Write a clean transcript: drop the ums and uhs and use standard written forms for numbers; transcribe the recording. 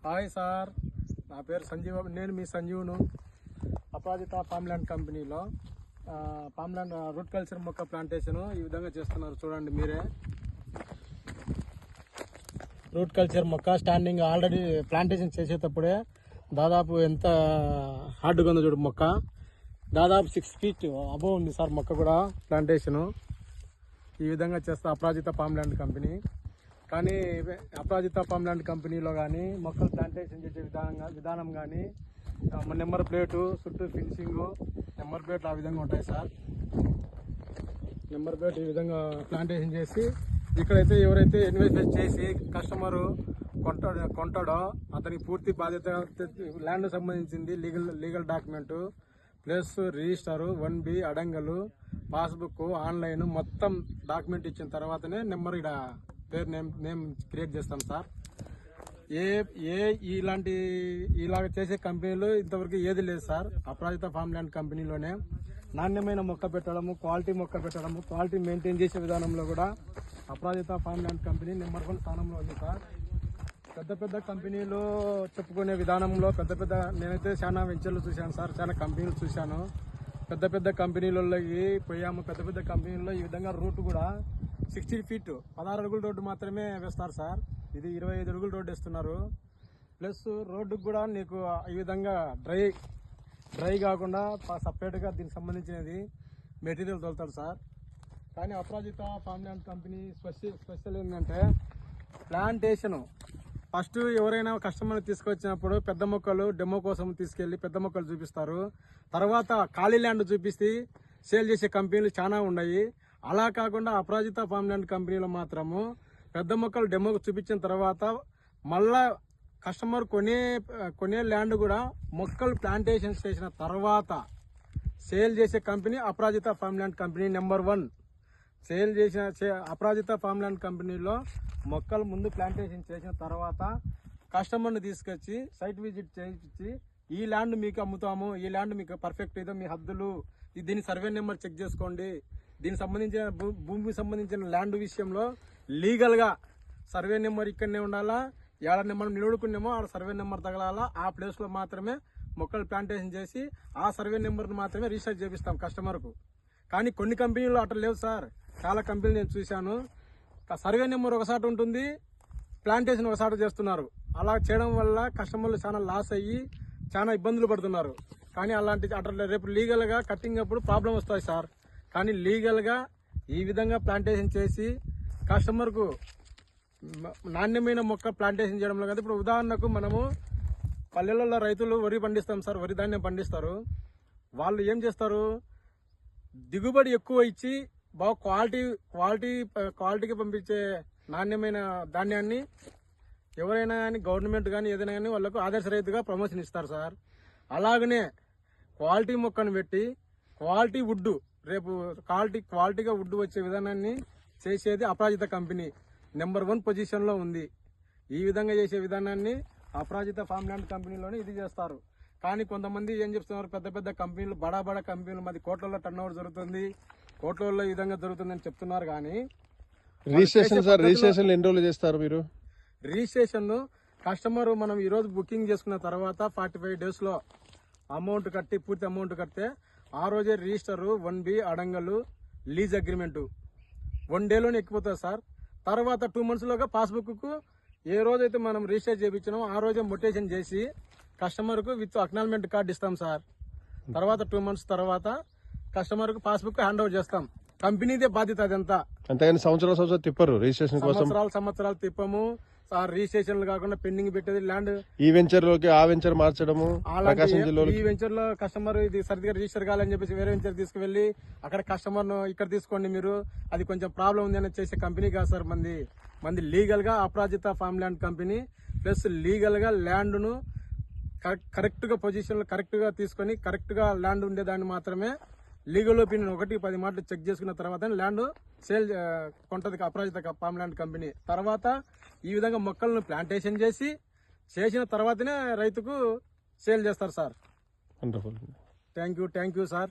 Hi sir, నా పేరు సంజీవ్. నేను మీ సంజీవును. అపరాజిత ఫార్మ్ల్యాండ్ కంపెనీలో ఫార్మ్ల్యాండ్ రూట్ కల్చర్ మొక్క ప్లాంటేషన్ ఈ విధంగా చేస్తున్నారు. చూడండి మీరే. రూట్ కల్చర్ మొక్క స్టాండింగ్ ఆల్రెడీ ప్లాంటేషన్ చేసేటప్పుడే దాదాపు ఎంత హార్డ్గా ఉందో చూడు. మొక్క దాదాపు 6 feet అబోవ్ ఉంది సార్. మొక్క కూడా ప్లాంటేషను ఈ విధంగా చేస్తా అపరాజిత ఫార్మ్ల్యాండ్ కంపెనీ. కానీ అపరాజిత ఫార్మ్ల్యాండ్ కంపెనీలో కానీ మొక్కలు ప్లాంటేషన్ చేసే విధానం కానీ నెంబర్ ప్లేటు, చుట్టూ ఫినిషింగ్, నెంబర్ ప్లేట్లు ఆ విధంగా ఉంటాయి సార్. నెంబర్ ప్లేట్ ఈ విధంగా ప్లాంటేషన్ చేసి ఇక్కడైతే ఎవరైతే ఇన్వెస్ట్ చేసి కస్టమరు కొంటాడో అతనికి పూర్తి బాధ్యత, ల్యాండ్ సంబంధించింది legal document plus register, 1B అడంగలు, పాస్బుక్, ఆన్లైన్ మొత్తం డాక్యుమెంట్ ఇచ్చిన తర్వాతనే నెంబర్ ఇక్కడ పేరు నేమ్ క్రియేట్ చేస్తాం సార్. ఇలాగ చేసే కంపెనీలు ఇంతవరకు ఏది లేదు సార్. అపరాజిత ఫార్మ్ల్యాండ్ కంపెనీలోనే నాణ్యమైన మొక్క పెట్టడము, క్వాలిటీ మొక్క పెట్టడము, క్వాలిటీ మెయింటైన్ చేసే విధానంలో కూడా అపరాజిత ఫార్మ్ల్యాండ్ కంపెనీ నెంబర్ 1 స్థానంలో ఉంది సార్. పెద్ద కంపెనీలు చెప్పుకునే విధానంలో నేనైతే చాలా వెంచర్లు చూశాను సార్, చాలా కంపెనీలు చూశాను. పెద్ద కంపెనీలలోకి పోయాము. పెద్ద కంపెనీల్లో ఈ విధంగా రూట్ కూడా 60 feet 16 అడుగుల రోడ్డు మాత్రమే వేస్తారు సార్. ఇది 25 అడుగుల రోడ్డు వేస్తున్నారు. ప్లస్ రోడ్డుకు కూడా నీకు ఈ విధంగా డ్రై కాకుండా సపరేట్గా దీనికి సంబంధించినది మెటీరియల్ తోలుతాడు సార్. కానీ అపరాజిత ఫార్మ్ల్యాండ్ కంపెనీ స్పెషల్ ఏంటంటే ప్లాంటేషను ఫస్ట్ ఎవరైనా కస్టమర్ తీసుకొచ్చినప్పుడు పెద్ద మొక్కలు డెమో కోసం తీసుకెళ్లి పెద్ద మొక్కలు చూపిస్తారు. తర్వాత ఖాళీ ల్యాండ్ చూపిస్తే సేల్ చేసే కంపెనీలు చాలా ఉన్నాయి. అలా కాకుండా అపరాజిత ఫార్మ్ల్యాండ్ కంపెనీలో మాత్రము పెద్ద మొక్కలు డెమోకు చూపించిన తర్వాత మళ్ళా కస్టమర్ కొనే ల్యాండ్ కూడా మొక్కలు ప్లాంటేషన్ చేసిన తర్వాత సేల్ చేసే కంపెనీ అపరాజిత ఫార్మ్ల్యాండ్ కంపెనీ నెంబర్ 1. సేల్ చేసిన అపరాజిత ఫార్మ్ల్యాండ్ కంపెనీలో మొక్కలు ముందు ప్లాంటేషన్ చేసిన తర్వాత కస్టమర్ని తీసుకొచ్చి సైట్ విజిట్ చేయించి ఈ ల్యాండ్ మీకు అమ్ముతాము, ఈ ల్యాండ్ మీకు పర్ఫెక్ట్ ఇదో మీ హద్దులు, దీని సర్వే నెంబర్ చెక్ చేసుకోండి, దీనికి సంబంధించిన భూమికి సంబంధించిన ల్యాండ్ విషయంలో లీగల్గా సర్వే నెంబర్ ఇక్కడనే ఉండాలా, ఏడ నెంబర్ నిలుడుకున్నామో ఆడ సర్వే నెంబర్ తగలాలా, ఆ ప్లేస్లో మాత్రమే మొక్కలు ప్లాంటేషన్ చేసి ఆ సర్వే నెంబర్ని మాత్రమే రిజిస్టర్ చేపిస్తాం కస్టమర్కు. కానీ కొన్ని కంపెనీలు అట్లా లేవు సార్. చాలా కంపెనీలు నేను చూశాను. సర్వే నెంబర్ ఒకసారి ఉంటుంది, ప్లాంటేషన్ ఒకసారి చేస్తున్నారు. అలా చేయడం వల్ల కస్టమర్లు చాలా లాస్ అయ్యి చాలా ఇబ్బందులు పడుతున్నారు. కానీ అట్లా రేపు లీగల్గా కట్టింగ్ అప్పుడు ప్రాబ్లం వస్తాయి సార్. కానీ లీగల్గా ఈ విధంగా ప్లాంటేషన్ చేసి కస్టమర్కు నాణ్యమైన మొక్క ప్లాంటేషన్ చేయడంలో కదా. ఇప్పుడు ఉదాహరణకు మనము పల్లెలలో రైతులు వరి పండిస్తాం సార్, వరి ధాన్యం పండిస్తారు. వాళ్ళు ఏం చేస్తారు, దిగుబడి ఎక్కువ ఇచ్చి బాగా క్వాలిటీకి పంపించే నాణ్యమైన ధాన్యాన్ని ఎవరైనా కానీ గవర్నమెంట్ కానీ ఏదైనా కానీ వాళ్ళకు ఆదర్శ రైతుగా ప్రమోషన్ ఇస్తారు సార్. అలాగనే క్వాలిటీ మొక్కను పెట్టి క్వాలిటీ వుడ్, రేపు క్వాలిటీగా వుడ్ వచ్చే విధానాన్ని చేసేది అపరాజిత కంపెనీ నెంబర్ 1 పొజిషన్లో ఉంది. ఈ విధంగా చేసే విధానాన్ని అపరాజిత ఫార్మ్ల్యాండ్ కంపెనీలోనే ఇది చేస్తారు. కానీ కొంతమంది ఏం చెప్తున్నారు, పెద్ద కంపెనీలు బడా కంపెనీలు మాది కోట్లలో టర్నోవర్ జరుగుతుంది, కోట్లలో ఈ విధంగా జరుగుతుందని చెప్తున్నారు. కానీ రిజిస్ట్రేషన్ ఎన్ని రోజులు చేస్తారు మీరు? రిజిస్ట్రేషన్ కస్టమర్ మనం ఈరోజు బుకింగ్ చేసుకున్న తర్వాత 45 daysలో అమౌంట్ కట్టి పూర్తి అమౌంట్ కడితే ఆ రోజే రిజిస్టరు, 1B అడంగలు, లీజ్ అగ్రిమెంటు 1 dayలోనే ఎక్కిపోతుంది సార్. తర్వాత 2 monthsలోగా పాస్బుక్కు ఏ రోజైతే మనం రిజిస్టర్ చేయించినామో ఆ రోజే మొటేషన్ చేసి కస్టమర్కు విత్ అక్నాలజ్మెంట్ కార్డు ఇస్తాం సార్. తర్వాత 2 months తర్వాత కస్టమర్కు పాస్బుక్ హ్యాండ్ ఓవర్ చేస్తాం. కంపెనీదే బాధ్యత అదంతా. అంతేగాని సంవత్సరాలు తిప్పరు రిజిస్ట్రేషన్ కోసం. సంవత్సరాలు తిప్పము సార్. రిజిస్ట్రేషన్ కాకుండా పెండింగ్ పెట్టేది ల్యాండ్ ఈ వెంచర్ లోకి ఆ వెంచర్ మార్చడము. ఈ వెంచర్ లో కస్టమర్ ఇది సరిగ్గా రిజిస్టర్ కావాలని చెప్పేసి వేరే వెంచర్ తీసుకువెళ్లి అక్కడ కస్టమర్ ను ఇక్కడ తీసుకోండి మీరు, అది కొంచెం ప్రాబ్లం ఉంది అని చేసే కంపెనీ కాదు సార్ మంది లీగల్ గా అపరాజిత ఫార్మ్ల్యాండ్ కంపెనీ. ప్లస్ లీగల్ గా ల్యాండ్ ను కరెక్ట్ గా పొజిషన్ లో కరెక్ట్ గా తీసుకొని కరెక్ట్ గా ల్యాండ్ ఉండేదాన్ని మాత్రమే లీగల్ ఒపీనియన్ 1-10 మాటలు చెక్ చేసుకున్న తర్వాత ల్యాండ్ సేల్ కొంటది అపరాజిత ఫార్మ్ల్యాండ్ కంపెనీ. తర్వాత ఈ విధంగా మొక్కలను ప్లాంటేషన్ చేసిన తర్వాతనే రైతుకు సేల్ చేస్తారు sir. Wonderful. Thank you sir.